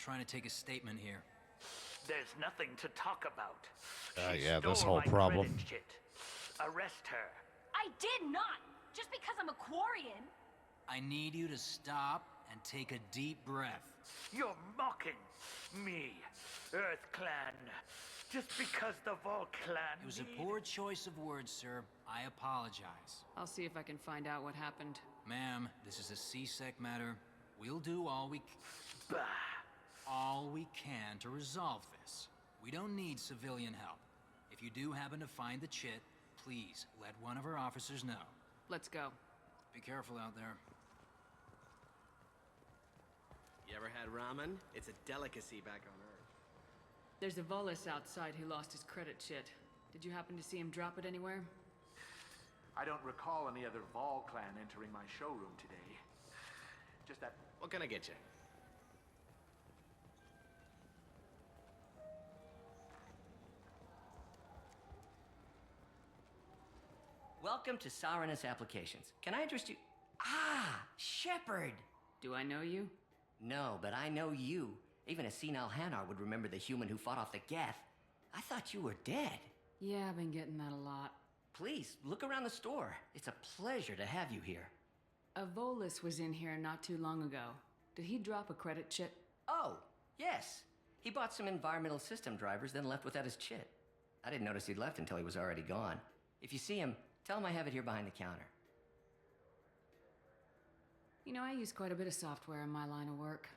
Trying to take a statement here. There's nothing to talk about. Yeah, this Stole whole my problem. credit shit. Arrest her. I did not! Just because I'm a Quarian. I need you to stop and take a deep breath. You're mocking me, Earth Clan. Just because the Vol Clan It was a poor choice of words, sir. I apologize. I'll see if I can find out what happened. Ma'am, this is a C-Sec matter. We'll do all we can to resolve this. We don't need civilian help. If you do happen to find the chit, please let one of our officers know. Let's go. Be careful out there. You ever had ramen? It's a delicacy back on Earth. There's a Volus outside who lost his credit chit. Did you happen to see him drop it anywhere? I don't recall any other Vol clan entering my showroom today. Just that... What can I get you? Welcome to Sarenus Applications. Can I interest you? Ah, Shepard! Do I know you? No, but I know you. Even a senile Hanar would remember the human who fought off the Geth. I thought you were dead. Yeah, I've been getting that a lot. Please, look around the store. It's a pleasure to have you here. A Volus was in here not too long ago. Did he drop a credit chit? Oh, yes. He bought some environmental system drivers, then left without his chit. I didn't notice he'd left until he was already gone. If you see him, tell him I have it here behind the counter. You know, I use quite a bit of software in my line of work.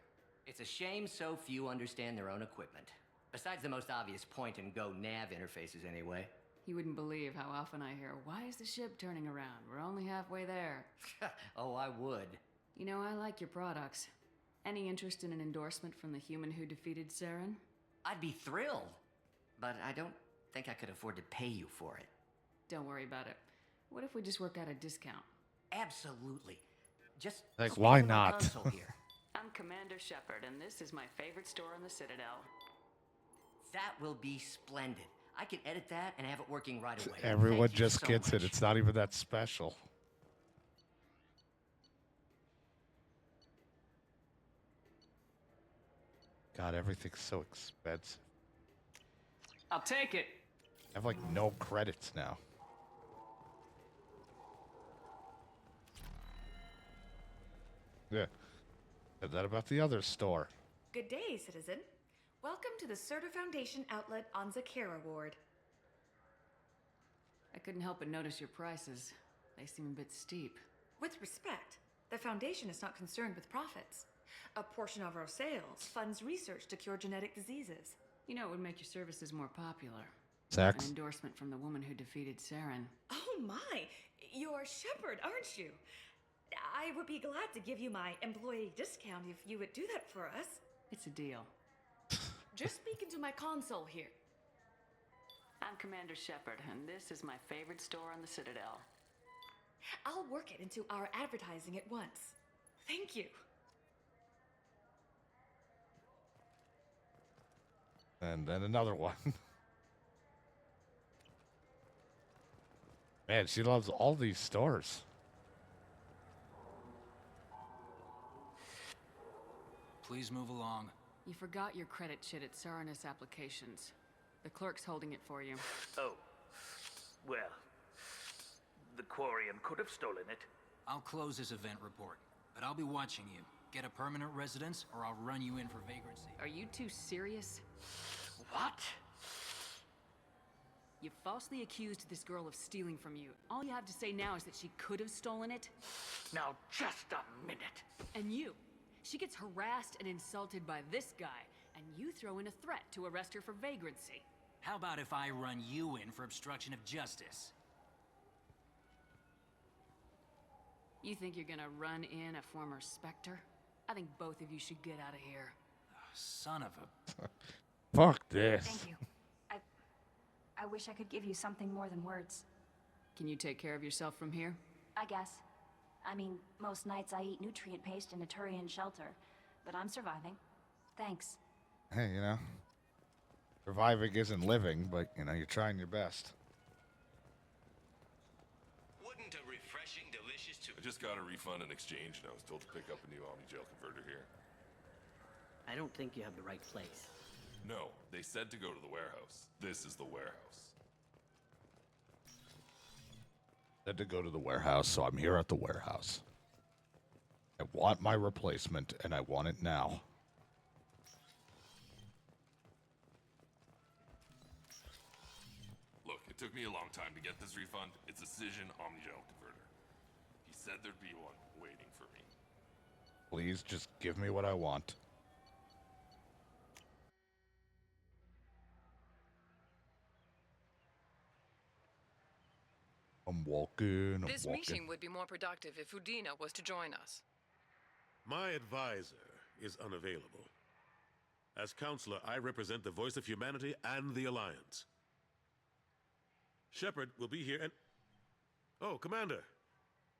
It's a shame so few understand their own equipment. Besides the most obvious point-and-go nav interfaces, anyway. You wouldn't believe how often I hear, "Why is the ship turning around? We're only halfway there." Oh, I would. You know, I like your products. Any interest in an endorsement from the human who defeated Saren? I'd be thrilled. But I don't think I could afford to pay you for it. Don't worry about it. What if we just work out a discount? Absolutely. Just Like, speak why to my not? console here. I'm Commander Shepard, and this is my favorite store on the Citadel. That will be splendid. I can edit that and have it working right away. Everyone Thank you just so gets much. it. It's not even that special. God, everything's so expensive. I'll take it. I have like no credits now. Yeah. Said that about the other store. Good day, citizen. Welcome to the Certa Foundation outlet on Zakera Ward. I couldn't help but notice your prices. They seem a bit steep. With respect, the Foundation is not concerned with profits. A portion of our sales funds research to cure genetic diseases. You know, it would make your services more popular. An Sex? endorsement from the woman who defeated Saren. Oh my! You're Shepard, aren't you? I would be glad to give you my employee discount if you would do that for us. It's a deal. Just speak into my console here. I'm Commander Shepard, and this is my favorite store on the Citadel. I'll work it into our advertising at once. Thank you. And then another one. Man, she loves all these stores. Please move along. You forgot your credit chit at Sarenus Applications. The clerk's holding it for you. Oh. Well. The Quarian could have stolen it. I'll close this event report, but I'll be watching you. Get a permanent residence, or I'll run you in for vagrancy. Are you two serious? What? You falsely accused this girl of stealing from you. All you have to say now is that she could have stolen it. Now, just a minute. And you. She gets harassed and insulted by this guy, and you throw in a threat to arrest her for vagrancy. How about if I run you in for obstruction of justice? You think you're gonna run in a former Spectre? I think both of you should get out of here. Son of a... Fuck this. Thank you. I wish I could give you something more than words. Can you take care of yourself from here? I guess. I mean, most nights I eat nutrient paste in a Turian shelter, but I'm surviving. Thanks. Hey, you know, surviving isn't living, but, you know, you're trying your best. Wouldn't a refreshing, delicious I just got a refund in exchange, and I was told to pick up a new Omni-Gel converter here. I don't think you have the right place. No, they said to go to the warehouse. This is the warehouse. Said to go to the warehouse, so I'm here at the warehouse. I want my replacement, and I want it now. Look, it took me a long time to get this refund. It's a Cision omnichannel converter. He said there'd be one waiting for me. Please, just give me what I want. I'm walking, This meeting would be more productive if Udina was to join us. My advisor is unavailable. As counselor, I represent the voice of humanity and the Alliance. Shepard will be here and... Oh, Commander.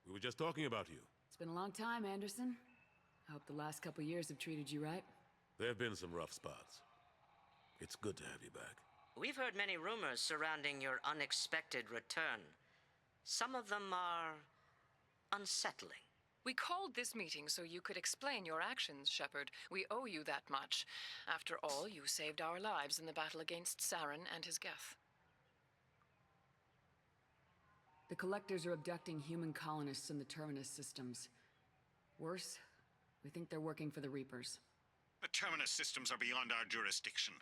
We were just talking about you. It's been a long time, Anderson. I hope the last couple years have treated you right. There have been some rough spots. It's good to have you back. We've heard many rumors surrounding your unexpected return. Some of them are unsettling. We called this meeting so you could explain your actions, Shepard. We owe you that much. After all, you saved our lives in the battle against Saren and his Geth. The Collectors are abducting human colonists in the Terminus systems. Worse, we think they're working for the Reapers. The Terminus systems are beyond our jurisdiction.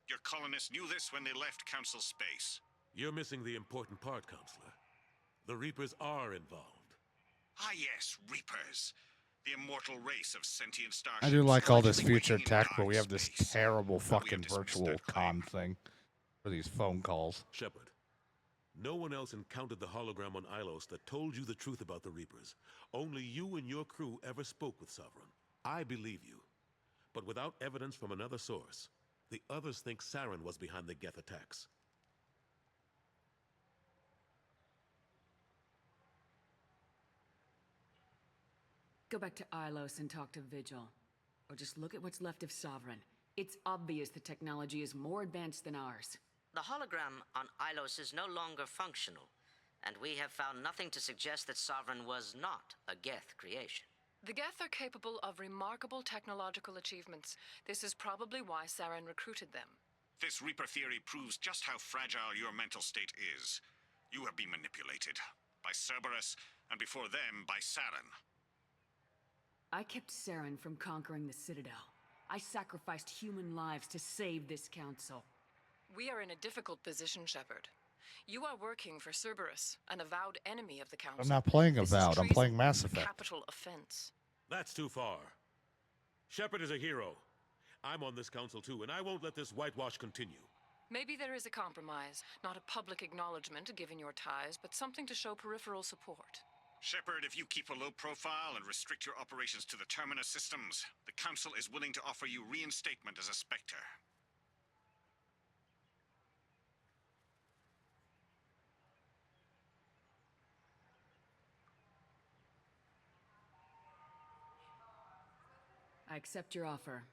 Your colonists knew this when they left Council space. You're missing the important part, Counselor. The Reapers are involved. Ah yes, Reapers. The immortal race of sentient starships. I do like all this allegedly future waiting in tech, dark but we have this space. terrible But we fucking have dismissed virtual their con thing for these phone calls. Shepard, no one else encountered the hologram on Ilos that told you the truth about the Reapers. Only you and your crew ever spoke with Sovereign. I believe you. But without evidence from another source, the others think Saren was behind the Geth attacks. Go back to Ilos and talk to Vigil. Or just look at what's left of Sovereign. It's obvious the technology is more advanced than ours. The hologram on Ilos is no longer functional, and we have found nothing to suggest that Sovereign was not a Geth creation. The Geth are capable of remarkable technological achievements. This is probably why Saren recruited them. This Reaper theory proves just how fragile your mental state is. You have been manipulated by Cerberus, and before them, by Saren. I kept Saren from conquering the Citadel. I sacrificed human lives to save this council. We are in a difficult position, Shepard. You are working for Cerberus, an avowed enemy of the Council. I'm not playing This is Avowed, I'm treason, playing Mass Effect. Capital offense. That's too far. Shepard is a hero. I'm on this council too, and I won't let this whitewash continue. Maybe there is a compromise. Not a public acknowledgement given your ties, but something to show peripheral support. Shepard, if you keep a low profile and restrict your operations to the Terminus systems, the Council is willing to offer you reinstatement as a Spectre. I accept your offer.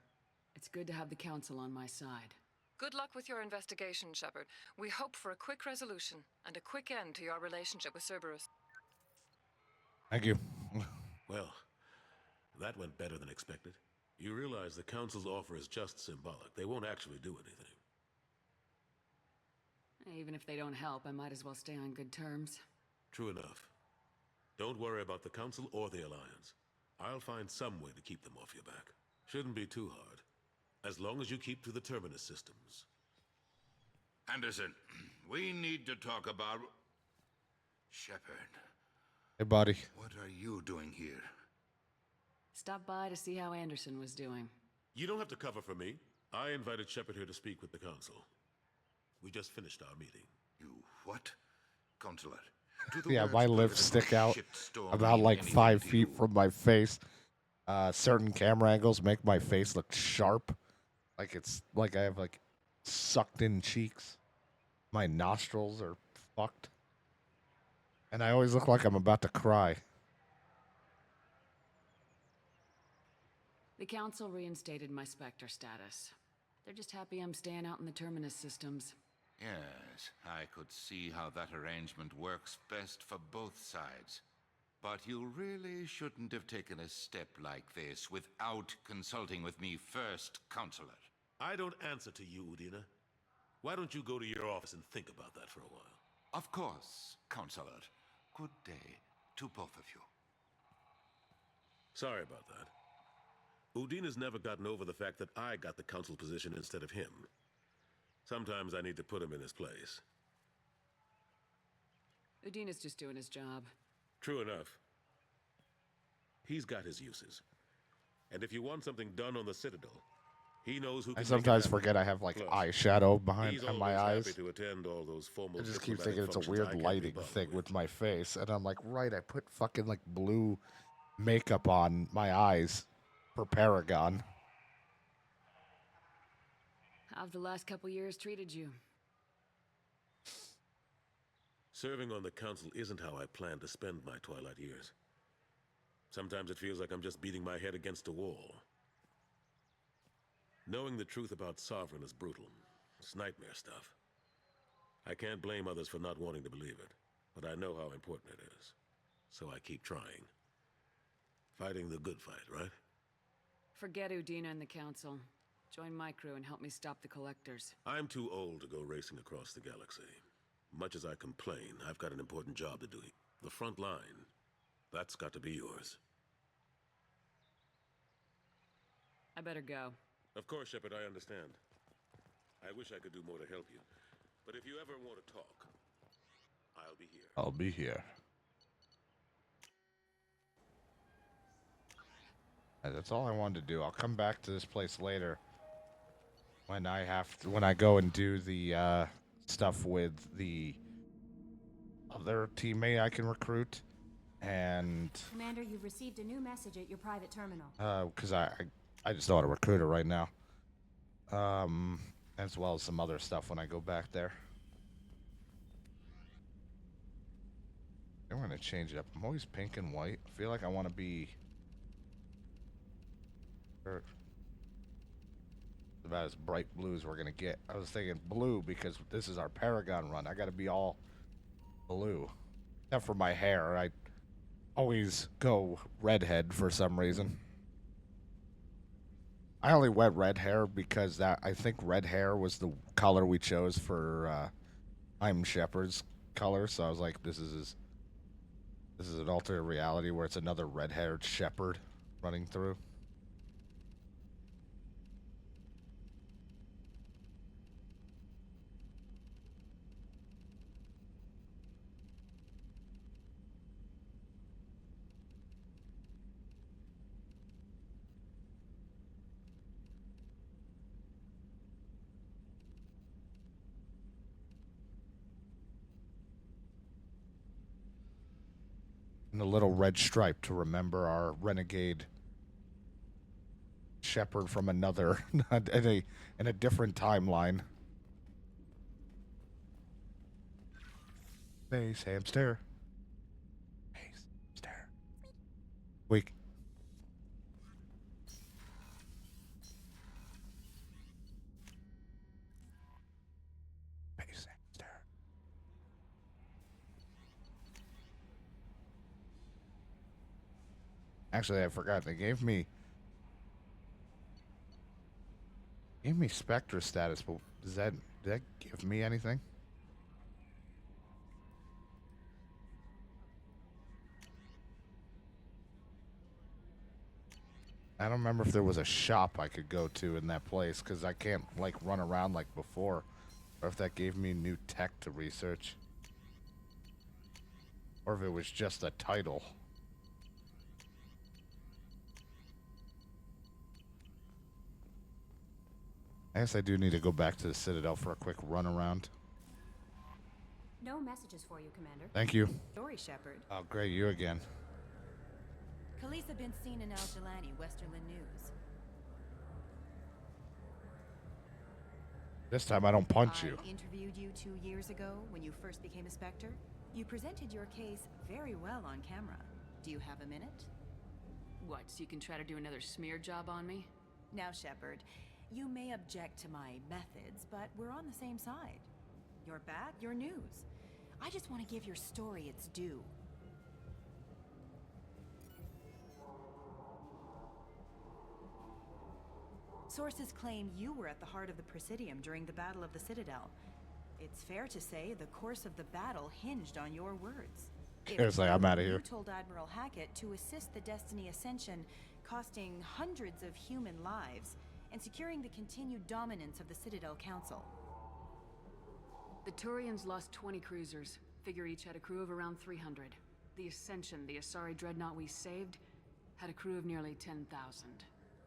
It's good to have the council on my side. Good luck with your investigation, Shepard. We hope for a quick resolution and a quick end to your relationship with Cerberus. Thank you. Well, that went better than expected. You realize the Council's offer is just symbolic. They won't actually do anything. Even if they don't help, I might as well stay on good terms. True enough. Don't worry about the Council or the Alliance. I'll find some way to keep them off your back. Shouldn't be too hard. As long as you keep to the Terminus systems. Anderson, we need to talk about... Shepard. Hey, buddy. What are you doing here? Stop by to see how Anderson was doing. You don't have to cover for me. I invited Shepard here to speak with the Council. We just finished our meeting. You what? Consular. Yeah, my lips stick out about like 5 feet from my face. Certain camera angles make my face look sharp. Like it's like I have like sucked in cheeks. My nostrils are fucked. And I always look like I'm about to cry. The council reinstated my Spectre status. They're just happy I'm staying out in the Terminus systems. Yes, I could see how that arrangement works best for both sides. But you really shouldn't have taken a step like this without consulting with me first, Counselor. I don't answer to you, Udina. Why don't you go to your office and think about that for a while? Of course, Counselor. Good day to both of you. Sorry about that. Udina's never gotten over the fact that I got the council position instead of him. Sometimes I need to put him in his place. Udina's just doing his job. True enough. He's got his uses. And if you want something done on the Citadel, he knows who can I make it sometimes happen. forget I have like Plus, eyeshadow behind he's on my always eyes. happy to attend all those formal I just keep diplomatic thinking it's a functions weird I can't be lighting bothered thing with. with my face, and I'm like, right, I put fucking like blue makeup on my eyes for Paragon. How've the last couple years treated you? Serving on the council isn't how I plan to spend my twilight years. Sometimes it feels like I'm just beating my head against a wall. Knowing the truth about Sovereign is brutal. It's nightmare stuff. I can't blame others for not wanting to believe it, but I know how important it is. So I keep trying. Fighting the good fight, right? Forget Udina and the council. Join my crew and help me stop the collectors. I'm too old to go racing across the galaxy. Much as I complain, I've got an important job to do. The front line, that's got to be yours. I better go. Of course, Shepard, I understand. I wish I could do more to help you. But if you ever want to talk, I'll be here. I'll be here. And that's all I wanted to do. I'll come back to this place later when I go and do the stuff with the other teammate I can recruit, and Commander, you've received a new message at your private terminal. because I just know how to recruit her right now, as well as some other stuff when I go back there. I'm gonna change it up. I'm always pink and white. I feel like I want to be about as bright blue as we're gonna get. I was thinking blue because this is our Paragon run. I gotta be all blue. Except for my hair. I always go redhead for some reason. I only went red hair because I think red hair was the color we chose for I'm Shepard's color, so I was like, this is an alternate reality where it's another red-haired Shepard running through. And a little red stripe to remember our renegade Shepard from another in a different timeline. Space hamster. Space hamster. Weak. Space hamster. Actually, I forgot. They gave me Spectre status, but did that give me anything? I don't remember if there was a shop I could go to in that place, because I can't like run around like before, or if that gave me new tech to research, or if it was just a title. I guess I do need to go back to the Citadel for a quick run around. No messages for you, Commander. Thank you. Story, Shepard. Oh, great, you again. Khaleesa been seen in Al-Jalani, Westerland News. This time I don't punch you. I interviewed you 2 years ago when you first became a Spectre. You presented your case very well on camera. Do you have a minute? What, so you can try to do another smear job on me? Now, Shepard, you may object to my methods, but we're on the same side. You're back, you're news. I just want to give your story its due. Sources claim you were at the heart of the Presidium during the Battle of the Citadel. It's fair to say the course of the battle hinged on your words. Seriously, I'm out of here. You told Admiral Hackett to assist the Destiny Ascension, costing hundreds of human lives, and securing the continued dominance of the Citadel Council. The Turians lost 20 cruisers. Figure each had a crew of around 300. The Ascension, the Asari dreadnought we saved, had a crew of nearly 10,000.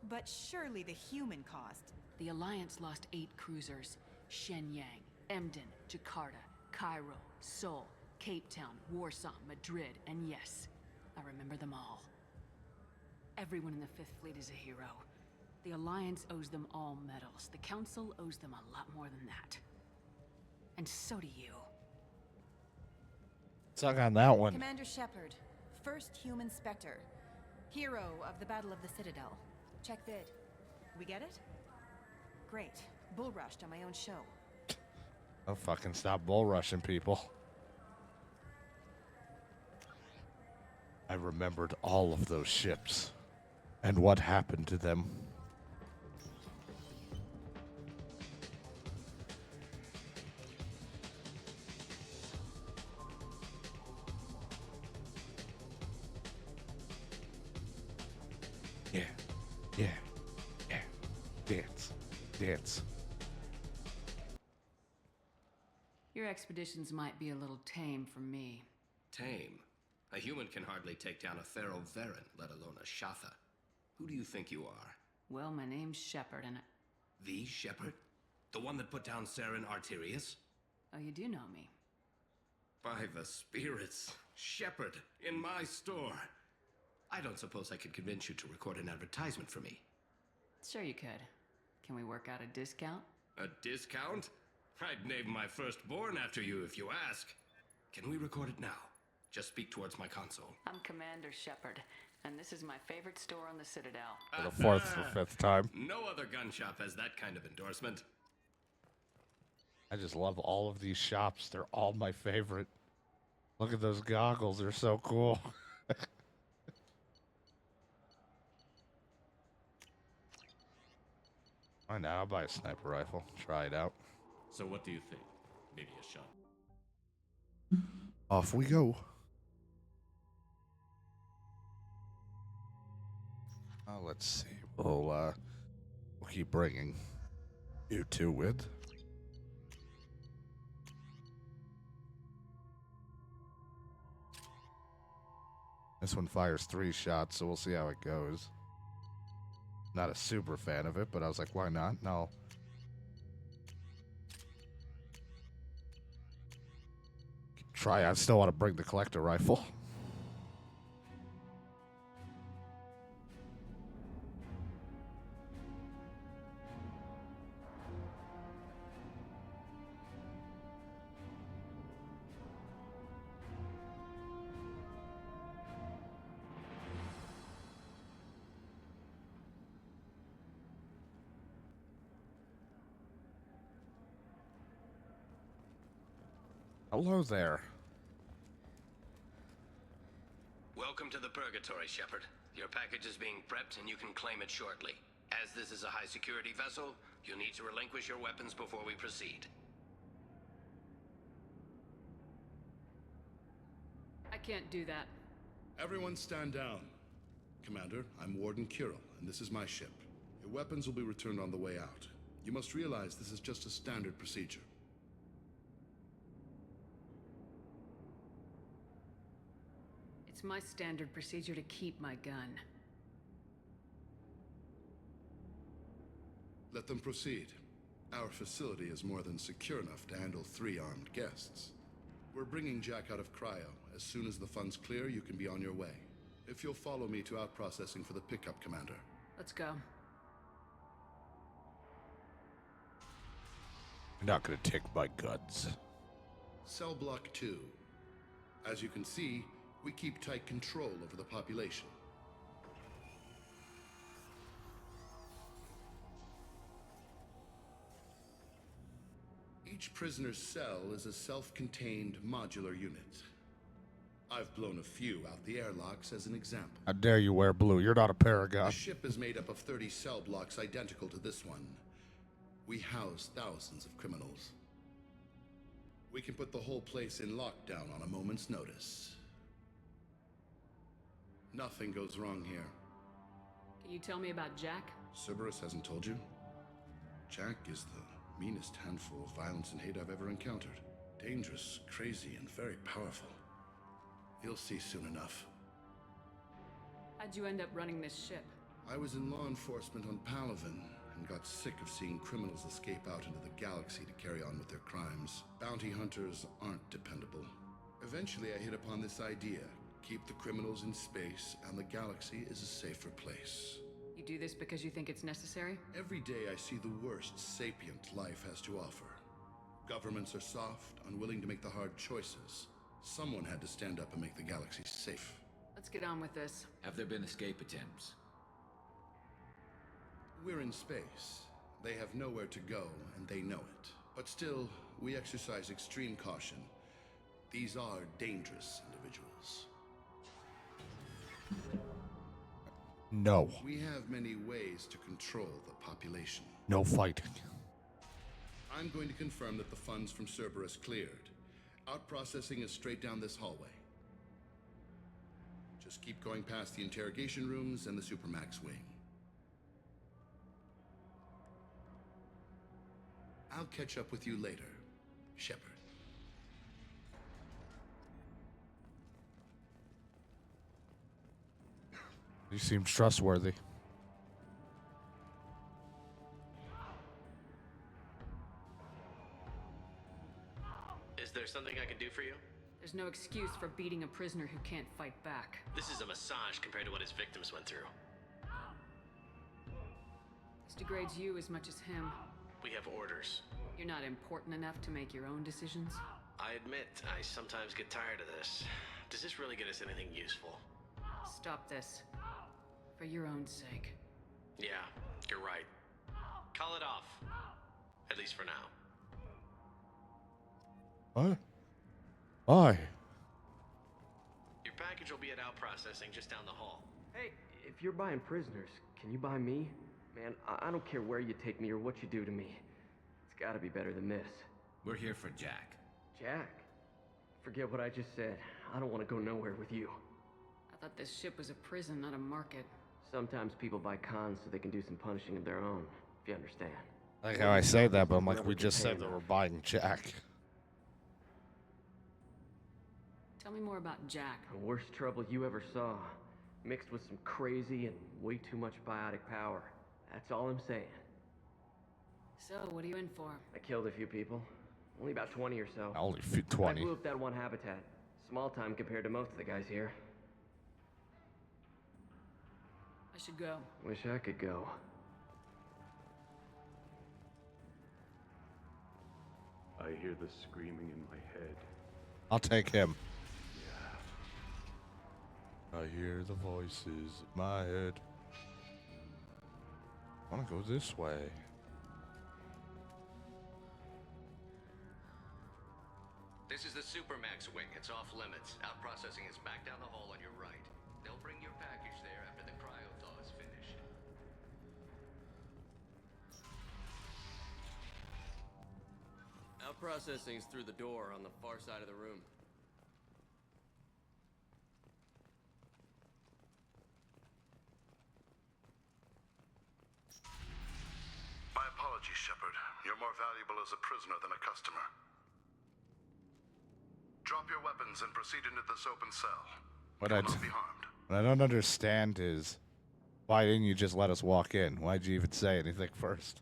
But surely the human cost. The Alliance lost 8 cruisers. Shenyang, Emden, Jakarta, Cairo, Seoul, Cape Town, Warsaw, Madrid, and yes, I remember them all. Everyone in the Fifth Fleet is a hero. The Alliance owes them all medals. The Council owes them a lot more than that. And so do you. Suck on that one. Commander Shepard, first human Spectre, hero of the Battle of the Citadel. Check vid. We get it? Great. Bull rushed on my own show. I'll fucking stop bull rushing people. I remembered all of those ships and what happened to them. Yeah, yeah, yeah. Dance, dance. Your expeditions might be a little tame for me. Tame? A human can hardly take down a Pharaoh Varen, let alone a Shatha. Who do you think you are? Well, my name's Shepard, and The Shepard? The one that put down Saren Arterius? oh, you do know me. By the spirits, Shepard, in my store. I don't suppose I could convince you to record an advertisement for me. Sure you could. Can we work out a discount? A discount? I'd name my firstborn after you if you ask. Can we record it now? Just speak towards my console. I'm Commander Shepard, and this is my favorite store on the Citadel. For the fourth or fifth time. No other gun shop has that kind of endorsement. I just love all of these shops. They're all my favorite. Look at those goggles. They're so cool. Why now? I'll buy a sniper rifle. Try it out. So what do you think? Maybe a shot. Off we go. Let's see. We'll keep bringing you two with. This one fires 3 shots, so we'll see how it goes. Not a super fan of it, but I was like, why not? No. Try. I still want to bring the collector rifle. Hello there. Welcome to the Purgatory, Shepard. Your package is being prepped and you can claim it shortly. As this is a high-security vessel, you'll need to relinquish your weapons before we proceed. I can't do that. Everyone stand down. Commander, I'm Warden Kirill, and this is my ship. Your weapons will be returned on the way out. You must realize this is just a standard procedure. It's my standard procedure to keep my gun. Let them proceed. Our facility is more than secure enough to handle 3 armed guests. We're bringing Jack out of cryo. As soon as the funds clear, you can be on your way. If you'll follow me to out-processing for the pickup, Commander. Let's go. You're not gonna take my guns. Cell Block 2. As you can see, we keep tight control over the population. Each prisoner's cell is a self-contained modular unit. I've blown a few out the airlocks as an example. How dare you wear blue? You're not a Paragon. The ship is made up of 30 cell blocks identical to this one. We house thousands of criminals. We can put the whole place in lockdown on a moment's notice. Nothing goes wrong here. Can you tell me about Jack? Cerberus hasn't told you? Jack is the meanest handful of violence and hate I've ever encountered. Dangerous, crazy, and very powerful. You'll see soon enough. How'd you end up running this ship? I was in law enforcement on Palaven and got sick of seeing criminals escape out into the galaxy to carry on with their crimes. Bounty hunters aren't dependable. Eventually I hit upon this idea. Keep the criminals in space and the galaxy is a safer place. You do this because you think it's necessary? Every day I see the worst sapient life has to offer. Governments are soft, unwilling to make the hard choices. Someone had to stand up and make the galaxy safe. Let's get on with this. Have there been escape attempts? We're in space. They have nowhere to go, and they know it. But still, we exercise extreme caution. These are dangerous individuals. No. We have many ways to control the population. No fighting. I'm going to confirm that the funds from Cerberus cleared. Out-processing is straight down this hallway. Just keep going past the interrogation rooms and the Supermax wing. I'll catch up with you later, Shepard. He seems trustworthy. Is there something I can do for you? There's no excuse for beating a prisoner who can't fight back. This is a massage compared to what his victims went through. This degrades you as much as him. We have orders. You're not important enough to make your own decisions? I admit, I sometimes get tired of this. Does this really get us anything useful? Stop this. For your own sake. Yeah, you're right. Call it off. At least for now. What? Why? Your package will be at out processing just down the hall. Hey, if you're buying prisoners, can you buy me? Man, I don't care where you take me or what you do to me. It's gotta be better than this. We're here for Jack. Jack? Forget what I just said. I don't want to go nowhere with you. I thought this ship was a prison, not a market. Sometimes people buy cons so they can do some punishing of their own, if you understand. I like how I say that, but I'm like, we just said that we're buying Jack. Tell me more about Jack. The worst trouble you ever saw. Mixed with some crazy and way too much biotic power. That's all I'm saying. So, what are you in for? I killed a few people. Only about 20 or so. Only 20. I blew up that one habitat. Small time compared to most of the guys here. I should go. Wish I could go. I hear the screaming in my head. I'll take him. I hear the voices in my head. I want to go this way. This is the Supermax wing. It's off limits. Out processing is back down the hall on your right. They'll bring your package there after the cryo-thaw is finished. Out processing is through the door on the far side of the room. My apologies, Shepard. You're more valuable as a prisoner than a customer. Drop your weapons and proceed into this open cell. What You will not be harmed. I don't understand is, why didn't you just let us walk in? Why'd you even say anything first?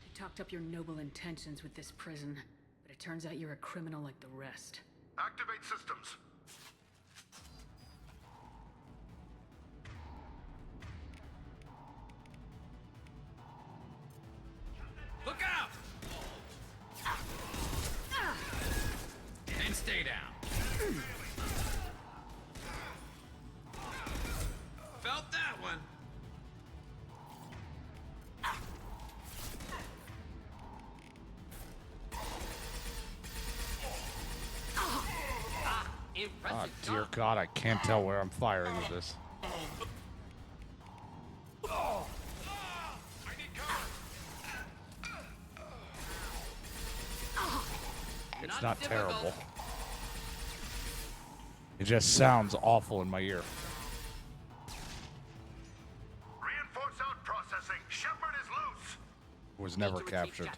You talked up your noble intentions with this prison, but it turns out you're a criminal like the rest. Activate systems. Look out! And stay down. Felt that one. Oh, dear God, I can't tell where I'm firing with this. It's not terrible. It just sounds awful in my ear. Reinforce out processing. Shepard is loose. Was never captured.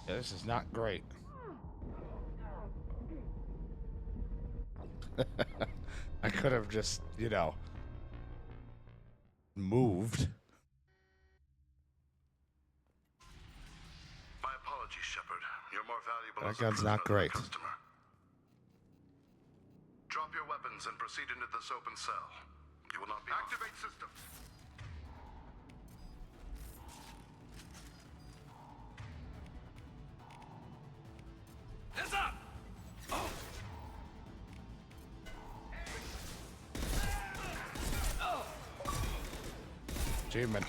Yeah, this is not great. I could have just, you know, moved. My apologies, Shepard. You're more valuable That as a gun's crew not than a great. customer. Drop your weapons and proceed into this open cell. You will not be activate system. Heads up! Achievement.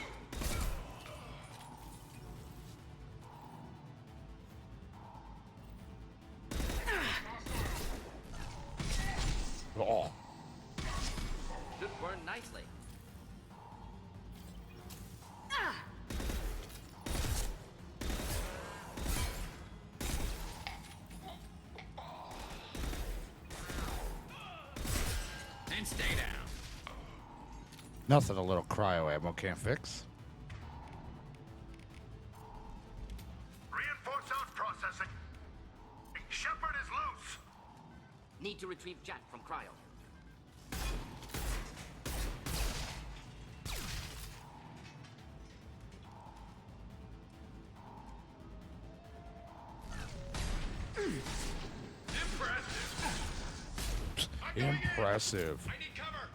Oh. Should burn nicely. And stay down. Nothing a little cryo ammo can't fix. Reinforce out processing. Shepard is loose. Need to retrieve Jack from cryo. Impressive. I need cover.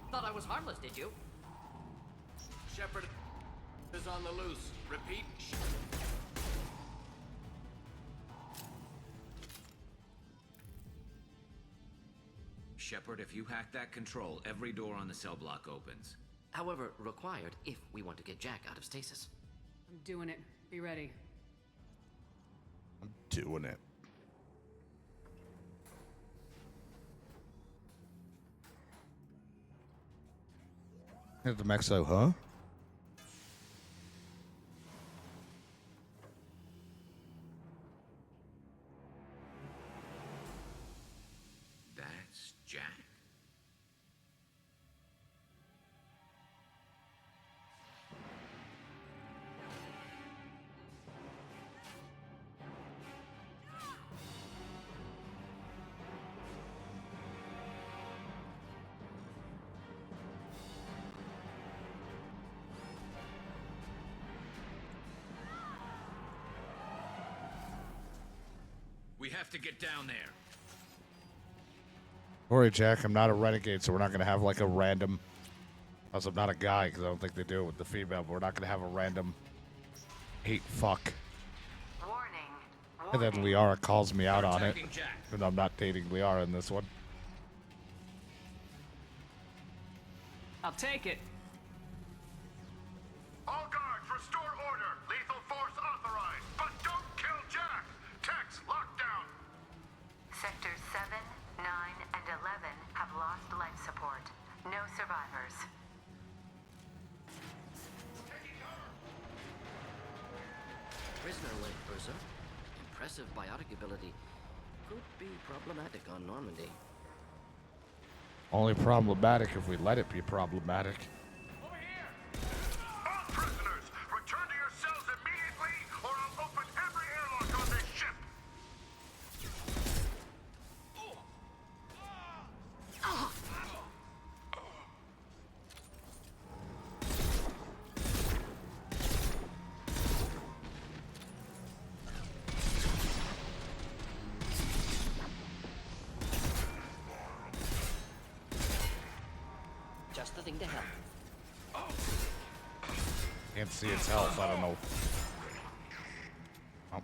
Thought I was harmless, did you? Shepard is on the loose. Repeat. Shepard, if you hack that control, every door on the cell block opens. However, required if we want to get Jack out of stasis. I'm doing it. Be ready. I'm doing it. Hit the Mexo, huh? That's Jack. We have to get down there. Don't worry, Jack. I'm not a renegade, so we're not going to have like a random. Also, I'm not a guy because I don't think they do it with the female, but we're not going to have a random hate fuck. And then Liara calls me out on it. And I'm not dating Liara in this one. I'll take it. All guards, restore order. Lethal force authorized. But don't kill Jack. Techs, locked down. Sectors 7, 9, and 11 have lost life support. No survivors. Prisoner went berserk. Impressive biotic ability. Could be problematic on Normandy. Only problematic if we let it be problematic. All prisoners, return to your cells immediately, or I'll open every airlock on this ship. processing the health. Can't see its health. I don't know. Oh.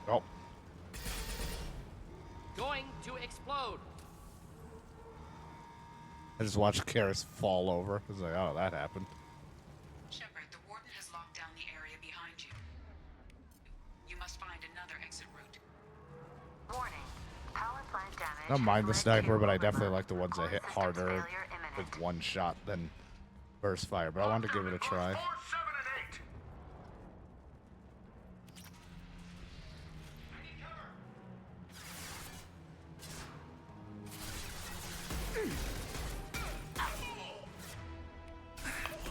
Oh. Going to explode. I just watched Karis fall over. I was like, oh, that happened. Shepard, the warden has locked down the area behind you. You must find another exit route. Warning. Power plant damage. I don't mind the sniper, but I definitely like the ones that hit harder with one shot than burst fire. But I wanted to give it a try.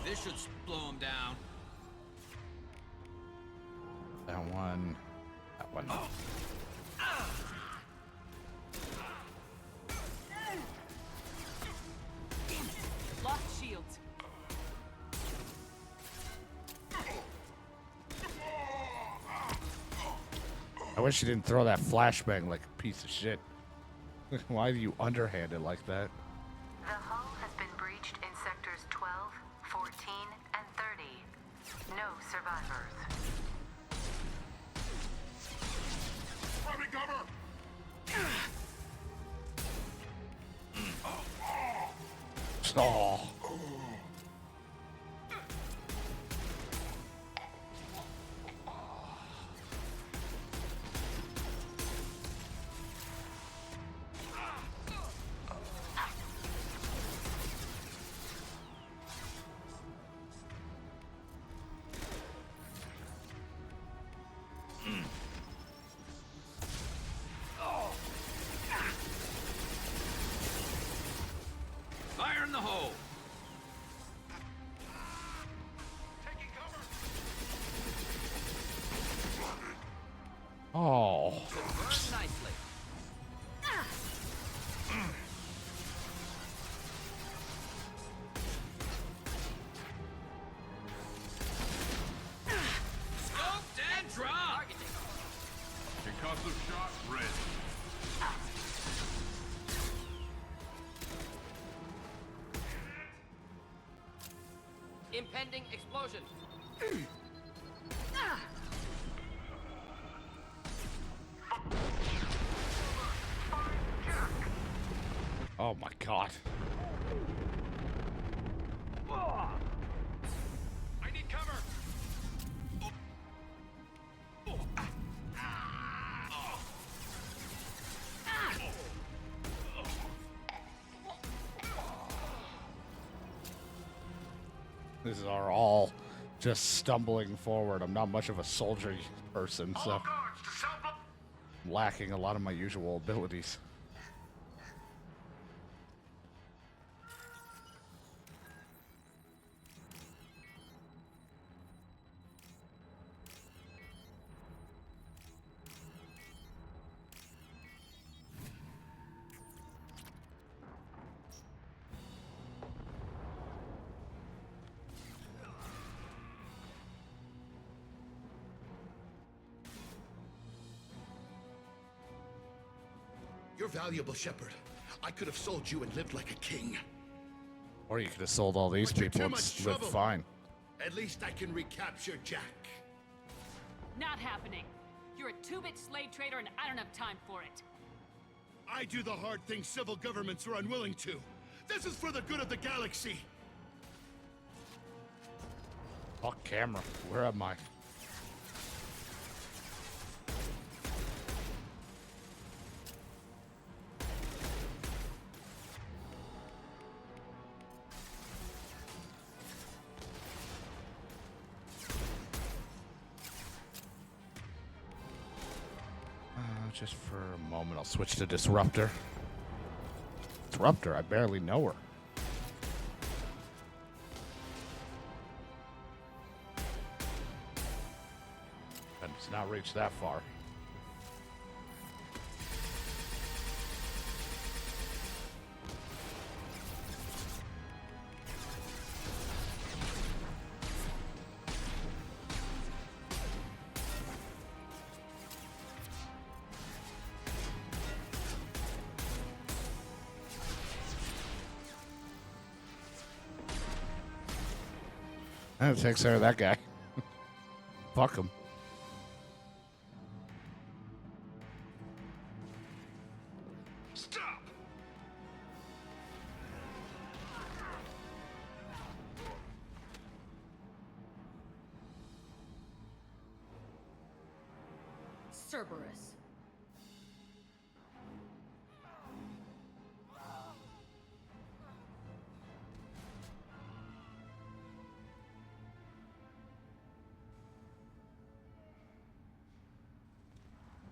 This should slow him down. That one. That one. Lock shields. I wish you didn't throw that flashbang like a piece of shit. Why do you underhand it like that? The hull has been breached in sectors 12, 14, and 30. No survivors. Oh. Fire in the hole. Oh. Burn nicely. Scoped and dropped. Concussive shot ready. Impending explosion. Oh my god. I need cover. This is our all just stumbling forward. I'm not much of a soldier person, so I'm lacking a lot of my usual abilities. You're valuable, Shepard. I could have sold you and lived like a king. Or you could have sold all these But you're people too and much lived trouble. fine. At least I can recapture Jack. Not happening. You're a two-bit slave trader and I don't have time for it. I do the hard things civil governments are unwilling to. This is for the good of the galaxy. Fuck camera. Where am I? Just for a moment, I'll switch to Disruptor. Disruptor, I barely know her. And it's not reached that far. That takes care of that guy. Fuck him. Stop! Cerberus.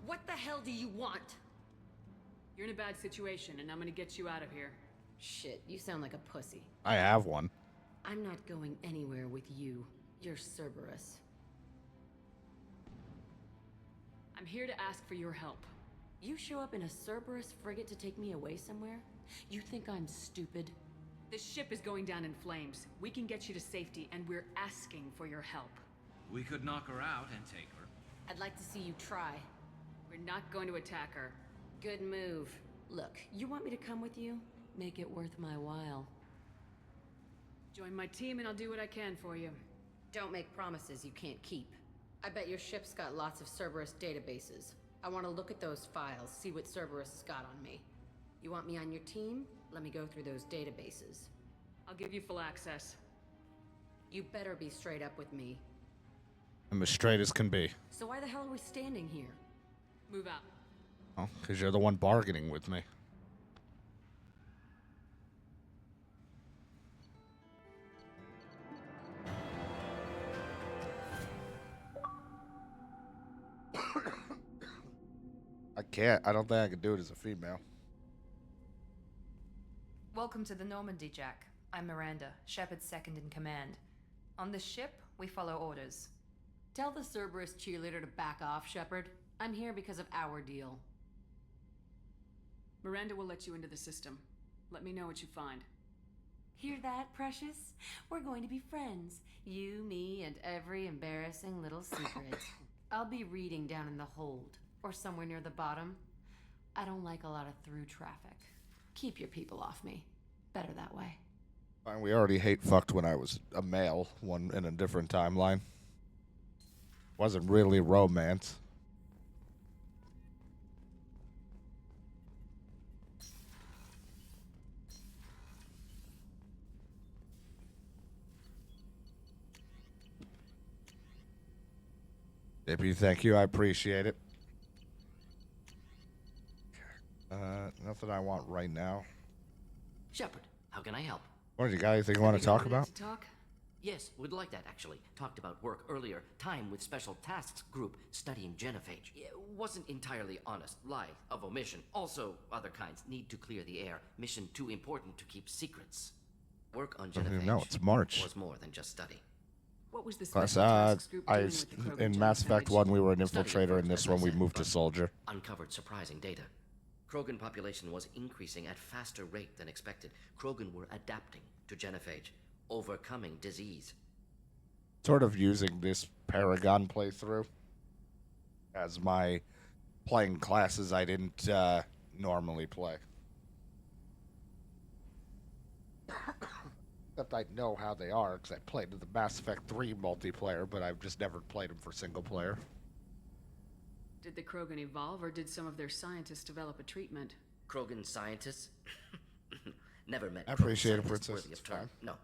What the hell do you want? You're in a bad situation, and I'm gonna get you out of here. Shit, you sound like a pussy. I have one. I'm not going anywhere with you. You're Cerberus. I'm here to ask for your help. You show up in a Cerberus frigate to take me away somewhere? You think I'm stupid? The ship is going down in flames. We can get you to safety, and we're asking for your help. We could knock her out and take her. I'd like to see you try. We're not going to attack her. Good move. Look, you want me to come with you? Make it worth my while. Join my team and I'll do what I can for you. Don't make promises you can't keep. I bet your ship's got lots of Cerberus databases. I want to look at those files, see what Cerberus has got on me. You want me on your team? Let me go through those databases. I'll give you full access. You better be straight up with me. I'm as straight as can be. So why the hell are we standing here? Move out. Oh, because you're the one bargaining with me. I can't. I don't think I could do it as a female. Welcome to the Normandy, Jack. I'm Miranda, Shepard's second in command. On this ship, we follow orders. Tell the Cerberus cheerleader to back off, Shepard. I'm here because of our deal. Miranda will let you into the system. Let me know what you find. Hear that, Precious? We're going to be friends. You, me, and every embarrassing little secret. I'll be reading down in the hold, or somewhere near the bottom. I don't like a lot of through traffic. Keep your people off me. Better that way. Fine, we already hate fucked when I was a male, one in a different timeline. Wasn't really romance. Dippy, thank you. I appreciate it. Nothing I want right now. Shepard, how can I help? What, you got anything you want to talk about? Yes, we'd like that, actually. Talked about work earlier. Time with Special Tasks Group studying genophage. It wasn't entirely honest. Lie of omission. Also, other kinds. Need to clear the air. Mission too important to keep secrets. Work on genophage No, it's March. was more than just study. What was the Plus, Special Tasks Group doing with the Krogan in Mass Effect 1, we were an Study infiltrator. at In first, this as I one, we said, moved to but soldier. Uncovered surprising data. Krogan population was increasing at faster rate than expected. Krogan were adapting to genophage, overcoming disease. Sort of using this Paragon playthrough as my playing classes I didn't normally play. Except I know how they are, because I played the Mass Effect 3 multiplayer, but I've just never played them for single player. Did the Krogan evolve, or did some of their scientists develop a treatment? Krogan scientists? Never met I appreciate Krogan it, scientists Princess. worthy of It's term. fine. No.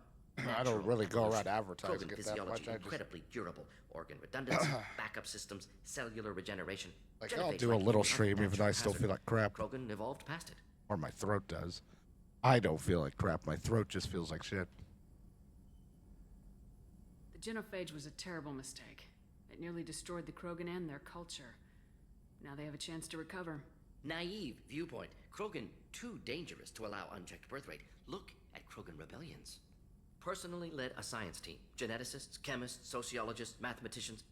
I don't really go around Natural advertising Krogan it that physiology much. I just incredibly durable. Organ redundancy, backup systems, cellular regeneration. Like, I'll Genophage do a like little any stream other even though I natural still hazard. feel like crap. Krogan evolved past it. Or my throat does. I don't feel like crap. My throat just feels like shit. The genophage was a terrible mistake. It nearly destroyed the Krogan and their culture. Now they have a chance to recover. Naive viewpoint. Krogan too dangerous to allow unchecked birth rate. Look at Krogan rebellions. Personally led a science team. Geneticists, chemists, sociologists, mathematicians.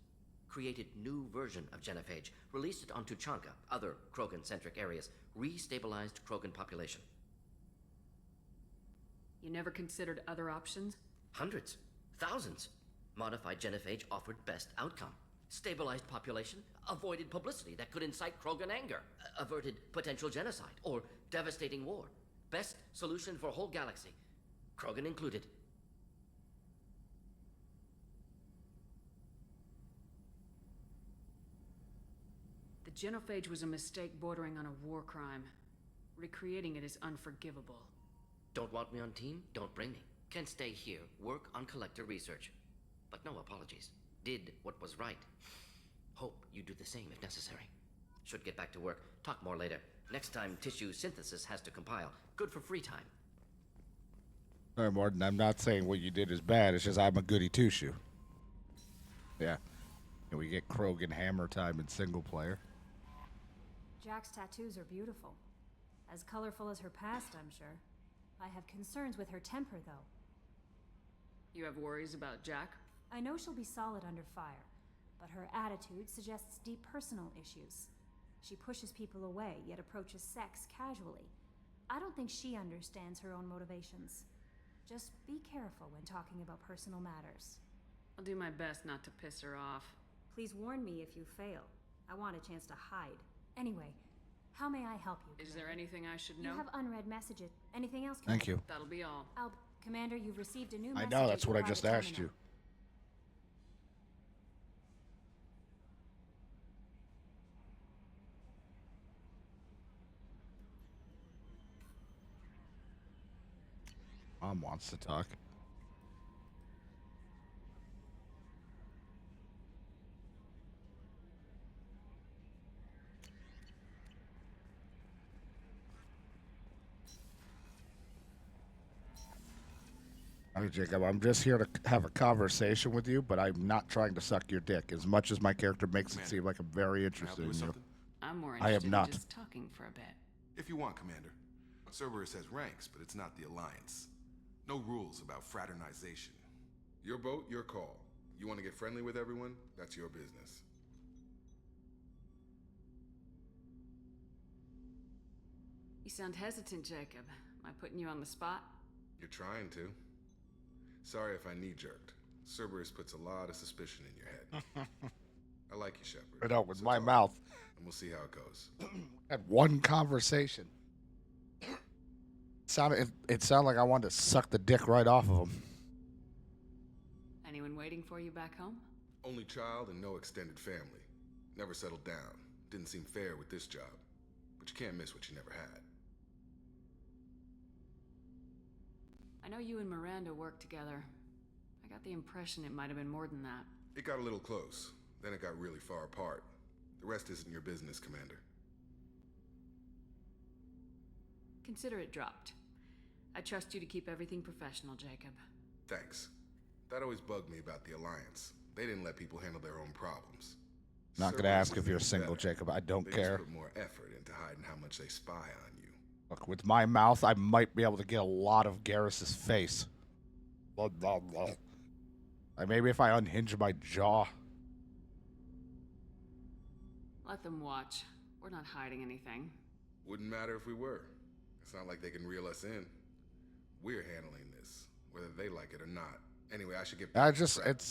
Created new version of genophage. Released it onto Chanka, other Krogan-centric areas. Restabilized Krogan population. You never considered other options? Hundreds. Thousands. Modified genophage offered best outcome. Stabilized population, avoided publicity that could incite Krogan anger, averted potential genocide or devastating war. Best solution for whole galaxy. Krogan included. The genophage was a mistake bordering on a war crime. Recreating it is unforgivable. Don't want me on team? Don't bring me. Can stay here, work on collector research. But no apologies. Did what was right. Hope you do the same if necessary. Should get back to work. Talk more later. Next time tissue synthesis has to compile. Good for free time. All right, Martin, I'm not saying what you did is bad. It's just I'm a goody two-shoe. Yeah. And we get Krogan hammer time in single player. Jack's tattoos are beautiful. As colorful as her past, I'm sure. I have concerns with her temper, though. You have worries about Jack? I know she'll be solid under fire, but her attitude suggests deep personal issues. She pushes people away, yet approaches sex casually. I don't think she understands her own motivations. Just be careful when talking about personal matters. I'll do my best not to piss her off. Please warn me if you fail. I want a chance to hide. Anyway, how may I help you? Is there anything I should know? You have unread messages. Anything else? Thank you. That'll be all. Commander, you've received a new I message. know, that's at your what I just private asked you. terminal. Mom wants to talk. Hey, Jacob, I'm just here to have a conversation with you, but I'm not trying to suck your dick, as much as my character makes it seem like I'm very interested in you. I'm more I interested am not. in just talking for a bit. If you want, Commander. Cerberus has ranks, but it's not the Alliance. No rules about fraternization. Your boat, your call. You want to get friendly with everyone? That's your business. You sound hesitant, Jacob. Am I putting you on the spot? You're trying to. Sorry if I knee-jerked. Cerberus puts a lot of suspicion in your head. I like you, Shepard. I know, with So my talk, mouth. And we'll see how it goes. Had one conversation. It sounded like I wanted to suck the dick right off of him. Anyone waiting for you back home? Only child and no extended family. Never settled down. Didn't seem fair with this job. But you can't miss what you never had. I know you and Miranda work together. I got the impression it might have been more than that. It got a little close. Then it got really far apart. The rest isn't your business, Commander. Consider it dropped. I trust you to keep everything professional, Jacob. Thanks. That always bugged me about the Alliance. They didn't let people handle their own problems. Not gonna ask if you're single, Jacob. I don't They care. just put more effort into hiding how much they spy on you. Look, with my mouth, I might be able to get a lot of Garrus's face. Blah, blah, blah. Like maybe if I unhinge my jaw. Let them watch. We're not hiding anything. Wouldn't matter if we were. It's not like they can reel us in. We're handling this, whether they like it or not. Anyway, I should get back to prep.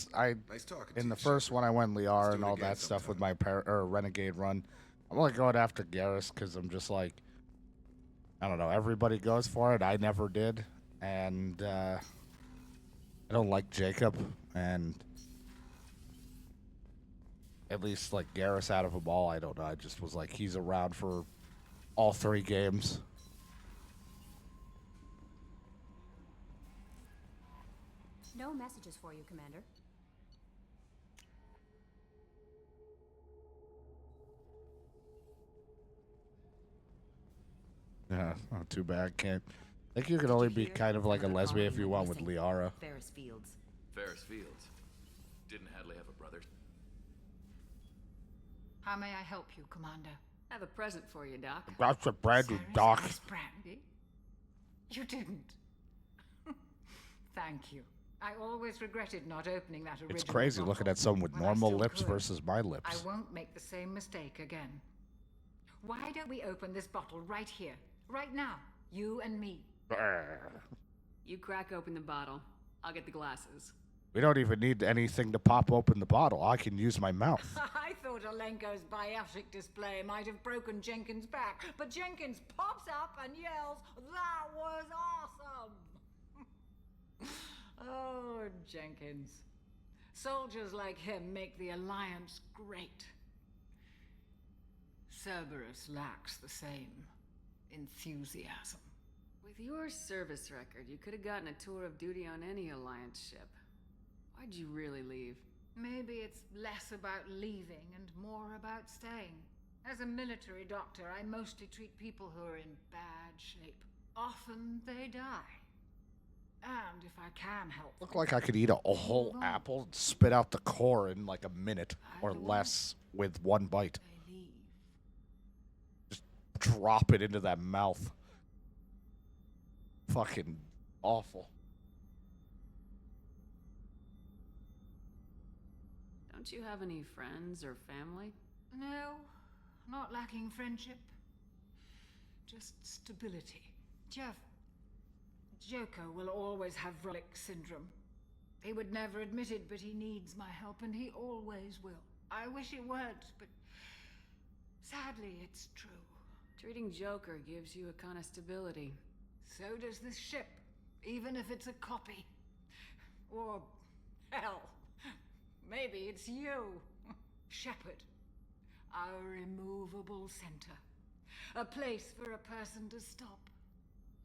Nice talking to in you, the first Shepard. one, I went Liara Let's do and it all again that stuff with my Renegade run. I'm only going after Garrus because I'm just like, I don't know. Everybody goes for it. I never did, and I don't like Jacob, and at least like Garrus out of them all, I don't know. I just was like, he's around for all 3 games. No messages for you, Commander. Yeah, not too bad. Can't. I think you can only be kind of like a lesbian if you want with Liara. Ferris Fields. Ferris Fields. Didn't Hadley have a brother? How may I help you, Commander? I have a present for you, Doc. That's a brand new Doc. Ice brandy? You didn't. Thank you. I always regretted not opening that original It's crazy bottle looking at someone with when I normal still lips could. versus my lips. I won't make the same mistake again. Why don't we open this bottle right here, right now, you and me? You crack open the bottle. I'll get the glasses. We don't even need anything to pop open the bottle. I can use my mouth. I thought Alenko's biotic display might have broken Jenkins' back, but Jenkins pops up and yells, "That was awesome!" Oh, Jenkins. Soldiers like him make the Alliance great. Cerberus lacks the same enthusiasm. With your service record, you could have gotten a tour of duty on any Alliance ship. Why'd you really leave? Maybe it's less about leaving and more about staying. As a military doctor, I mostly treat people who are in bad shape. Often they die. And if I can help Look like I could eat a whole apple and spit out the core in like a minute or less with one bite. Just drop it into that mouth. Fucking awful. Don't you have any friends or family? No, not lacking friendship. Just stability. Jeff, Joko will always have relic syndrome. He would never admit it, but he needs my help, and he always will. I wish it weren't, but sadly, it's true. Treating Joker gives you a kind of stability. So does this ship, even if it's a copy. Or, hell, maybe it's you, Shepard. Our immovable center. A place for a person to stop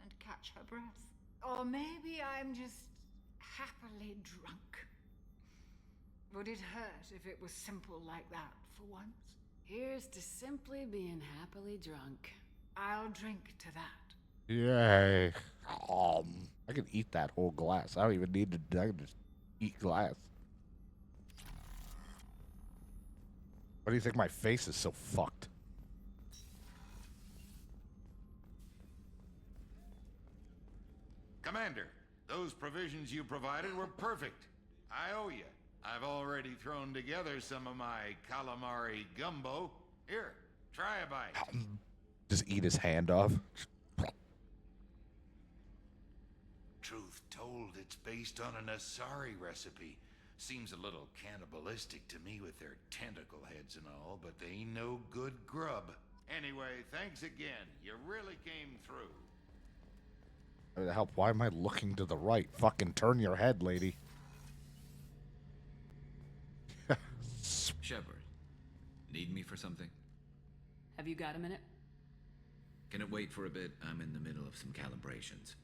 and catch her breath. Or maybe I'm just happily drunk. Would it hurt if it was simple like that for once? Here's to simply being happily drunk. I'll drink to that. Yay. I can eat that whole glass. I don't even need to. I can just eat glass. Why do you think my face is so fucked? Commander, those provisions you provided were perfect. I owe you. I've already thrown together some of my calamari gumbo. Here, try a bite. Just eat his hand off. Truth told, it's based on an Asari recipe. Seems a little cannibalistic to me with their tentacle heads and all, but they ain't no good grub. Anyway, thanks again. You really came through. The help? Why am I looking to the right? Fucking turn your head, lady. Shepard, need me for something? Have you got a minute? Can it wait for a bit? I'm in the middle of some calibrations.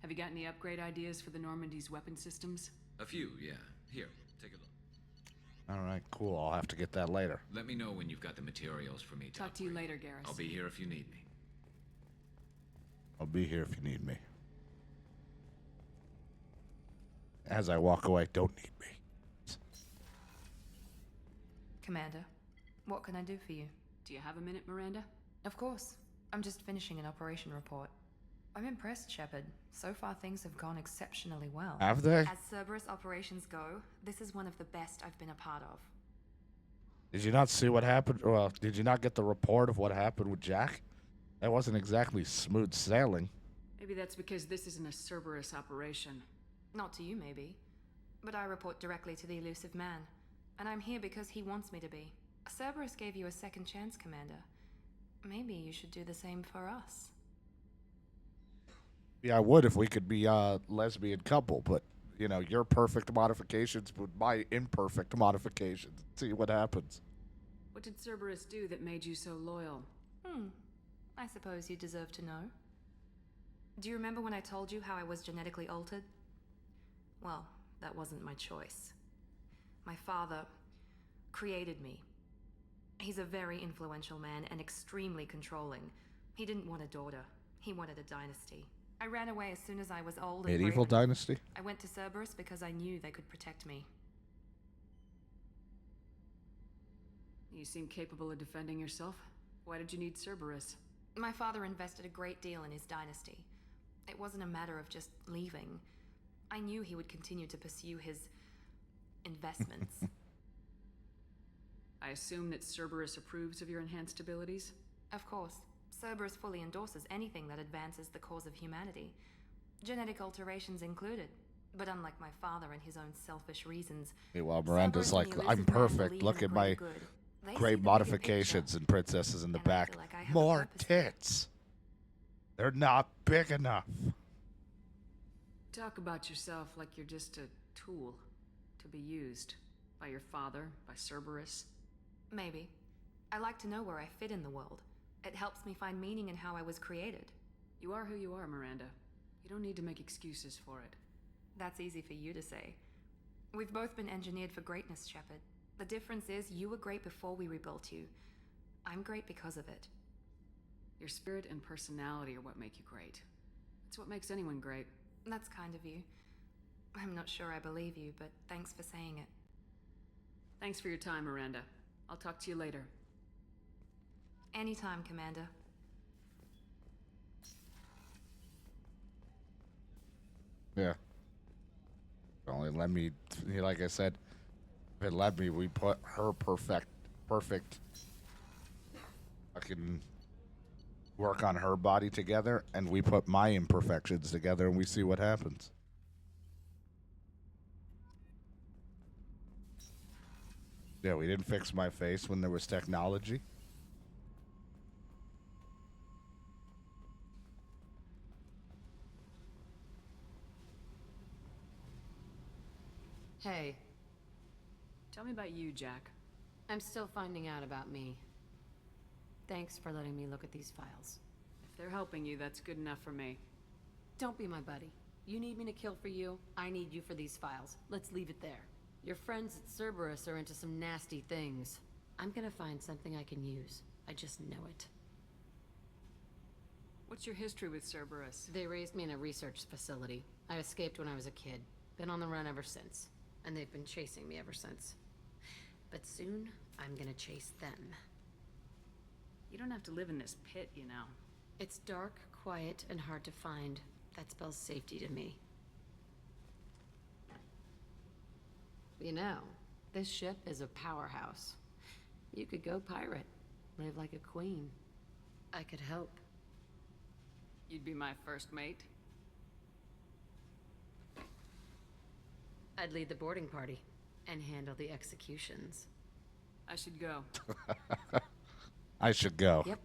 Have you got any upgrade ideas for the Normandy's weapon systems? A few, yeah. Here, take a look. All right, cool. I'll have to get that later. Let me know when you've got the materials for me to Talk to you later, Garrus. I'll be here if you need me. I'll be here if you need me. As I walk away, don't need me. Commander, what can I do for you? Do you have a minute, Miranda? Of course. I'm just finishing an operation report. I'm impressed, Shepard. So far, things have gone exceptionally well. Have they? As Cerberus operations go, this is one of the best I've been a part of. Did you not see what happened? Well, did you not get the report of what happened with Jack? That wasn't exactly smooth sailing. Maybe that's because this isn't a Cerberus operation. Not to you, maybe. But I report directly to the elusive man. And I'm here because he wants me to be. Cerberus gave you a second chance, Commander. Maybe you should do the same for us. Yeah, I would if we could be a lesbian couple, but, you know, your perfect modifications with my imperfect modifications. See what happens. What did Cerberus do that made you so loyal? I suppose you deserve to know. Do you remember when I told you how I was genetically altered? Well, that wasn't my choice. My father created me. He's a very influential man and extremely controlling. He didn't want a daughter. He wanted a dynasty. I ran away as soon as I was old and Medieval brave. dynasty? I went to Cerberus because I knew they could protect me. You seem capable of defending yourself. Why did you need Cerberus? My father invested a great deal in his dynasty. It wasn't a matter of just leaving. I knew he would continue to pursue his investments. I assume that Cerberus approves of your enhanced abilities? Of course. Cerberus fully endorses anything that advances the cause of humanity. Genetic alterations included. But unlike my father and his own selfish reasons... Hey, well, Miranda's like, I'm perfect. Look at my great modifications and princesses in the back. More tits. They're not big enough. Talk about yourself like you're just a tool to be used by your father, by Cerberus. Maybe. I like to know where I fit in the world. It helps me find meaning in how I was created. You are who you are, Miranda. You don't need to make excuses for it. That's easy for you to say. We've both been engineered for greatness, Shepard. The difference is you were great before we rebuilt you. I'm great because of it. Your spirit and personality are what make you great. It's what makes anyone great. That's kind of you. I'm not sure I believe you, but thanks for saying it. Thanks for your time, Miranda. I'll talk to you later. Anytime, Commander. Yeah. Only let me, like I said, if it let me, we put her perfect. I can work on her body together, and we put my imperfections together, and we see what happens. Yeah, we didn't fix my face when there was technology. Hey. Tell me about you, Jack. I'm still finding out about me. Thanks for letting me look at these files. If they're helping you, that's good enough for me. Don't be my buddy. You need me to kill for you, I need you for these files. Let's leave it there. Your friends at Cerberus are into some nasty things. I'm gonna find something I can use. I just know it. What's your history with Cerberus? They raised me in a research facility. I escaped when I was a kid. Been on the run ever since. And they've been chasing me ever since. But soon, I'm gonna chase them. You don't have to live in this pit, you know. It's dark, quiet, and hard to find. That spells safety to me. You know, this ship is a powerhouse. You could go pirate, live like a queen. I could help. You'd be my first mate. I'd lead the boarding party and handle the executions. I should go. I should go. Yep.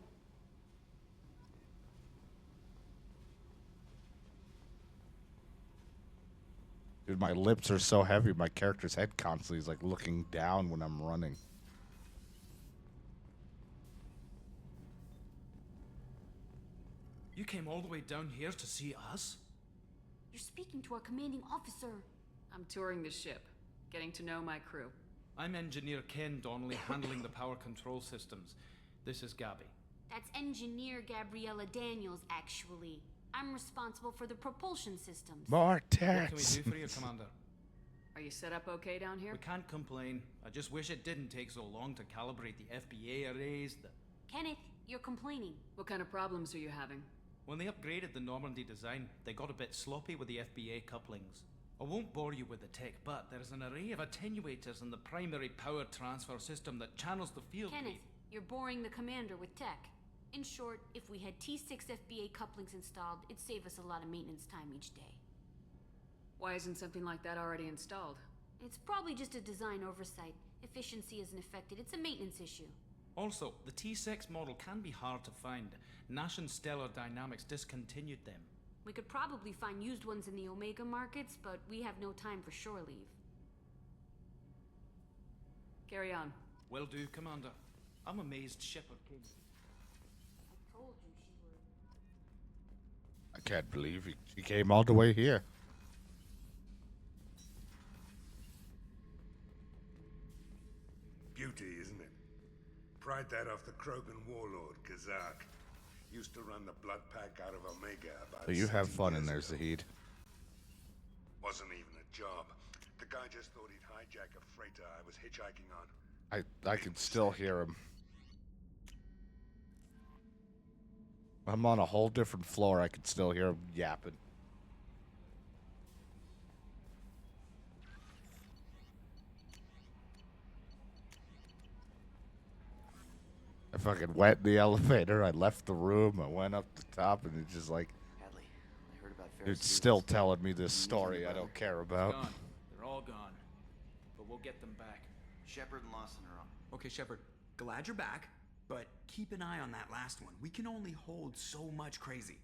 Dude, my lips are so heavy, my character's head constantly is like looking down when I'm running. You came all the way down here to see us? You're speaking to our commanding officer. I'm touring the ship, getting to know my crew. I'm Engineer Ken Donnelly, handling the power control systems. This is Gabby. That's Engineer Gabriella Daniels, actually. I'm responsible for the propulsion systems. More What can we text. do for you, Commander? Are you set up okay down here? We can't complain. I just wish it didn't take so long to calibrate the FBA arrays. Kenneth, you're complaining. What kind of problems are you having? When they upgraded the Normandy design, they got a bit sloppy with the FBA couplings. I won't bore you with the tech, but there's an array of attenuators in the primary power transfer system that channels the field. Kenneth, you're boring the commander with tech. In short, if we had T6 FBA couplings installed, it'd save us a lot of maintenance time each day. Why isn't something like that already installed? It's probably just a design oversight. Efficiency isn't affected. It's a maintenance issue. Also, the T6 model can be hard to find. Nash and Stellar Dynamics discontinued them. We could probably find used ones in the Omega markets, but we have no time for shore leave. Carry on. Will do, Commander. I'm amazed Shepard came. I told you she would. I can't believe he came all the way here. Beauty, isn't it? Pried that off the Krogan warlord, Kazak. Used to run the blood pack out of Omega about So you have 60 fun in years there, ago. Zahid. Wasn't even a job. The guy just thought he'd hijack a freighter I was hitchhiking on. I can still hear him. I'm on a whole different floor. I can still hear him yapping. I fucking went in the elevator. I left the room. I went up the top, and it's just like, Hadley, I heard about Ferris it's still telling me this story I don't care about. Gone. They're all gone. But we'll get them back. Shepard and Lawson are on. Okay, Shepard, glad you're back, but keep an eye on that last one. We can only hold so much crazy.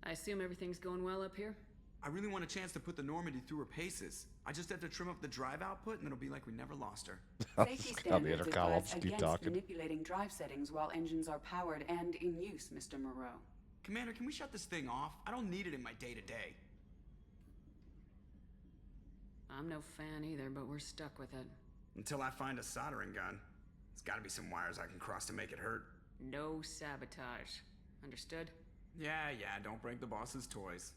I assume everything's going well up here? I really want a chance to put the Normandy through her paces. I just have to trim up the drive output, and it'll be like we never lost her. Safety standards advise against manipulating drive settings while engines are powered and in use, Mr. Moreau. Commander, can we shut this thing off? I don't need it in my day-to-day. I'm no fan either, but we're stuck with it. Until I find a soldering gun. There's gotta be some wires I can cross to make it hurt. No sabotage. Understood? Yeah, don't break the boss's toys.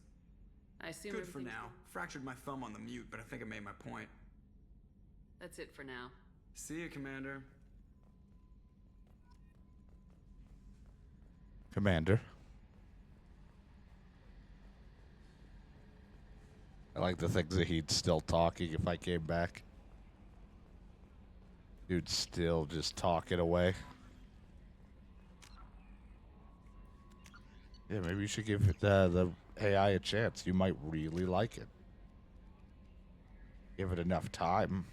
I assume Good for now. Fractured my thumb on the mute, but I think I made my point. That's it for now. See you, Commander. Commander. I like to think that he'd still talking if I came back. Dude's still just talking away. Yeah, maybe you should give the AI a chance. You might really like it. Give it enough time.